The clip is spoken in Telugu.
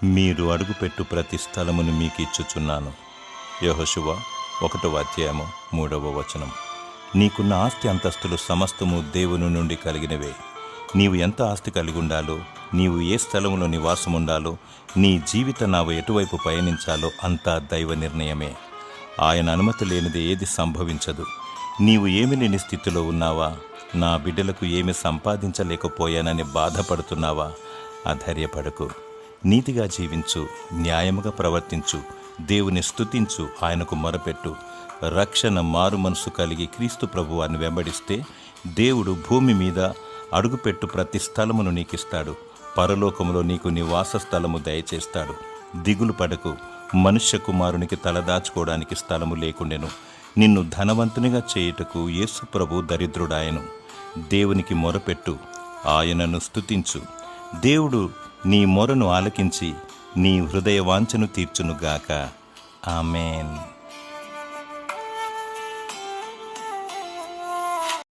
మీరు అడుగుపెట్టు ప్రతి స్థలమును మీకు ఇచ్చుచున్నాను. యెహోషువ 1:3. నీకున్న ఆస్తి అంతస్తులు సమస్తము దేవుని నుండి కలిగినవే. నీవు ఎంత ఆస్తి కలిగి ఉండాలో, నీవు ఏ స్థలంలో నివాసముండాలో, నీ జీవిత నావ ఎటువైపు పయనించాలో అంతా దైవ నిర్ణయమే. ఆయన అనుమతి లేనిది ఏది సంభవించదు. నీవు ఏమి లేని స్థితిలో ఉన్నావా? నా బిడ్డలకు ఏమి సంపాదించలేకపోయానని బాధపడుతున్నావా? అధైర్యపడకు. నీతిగా జీవించు, న్యాయముగా ప్రవర్తించు, దేవుని స్తుతించు, ఆయనకు మొరపెట్టు. రక్షణ మారు మనసు కలిగి క్రీస్తు ప్రభువాన్ని వెంబడిస్తే దేవుడు భూమి మీద అడుగుపెట్టు ప్రతి స్థలమును నీకిస్తాడు. పరలోకములో నీకు నివాస స్థలము దయచేస్తాడు. దిగులు పడకు. మనుష్య కుమారునికి తలదాచుకోవడానికి స్థలము లేకుండెను. నిన్ను ధనవంతునిగా చేయుటకు యేసు ప్రభు దరిద్రుడాయను. దేవునికి మొరపెట్టు, ఆయనను స్తుతించు. దేవుడు నీ మొరను ఆలకించి నీ హృదయ వాంఛను తీర్చునుగాక. ఆమేన్.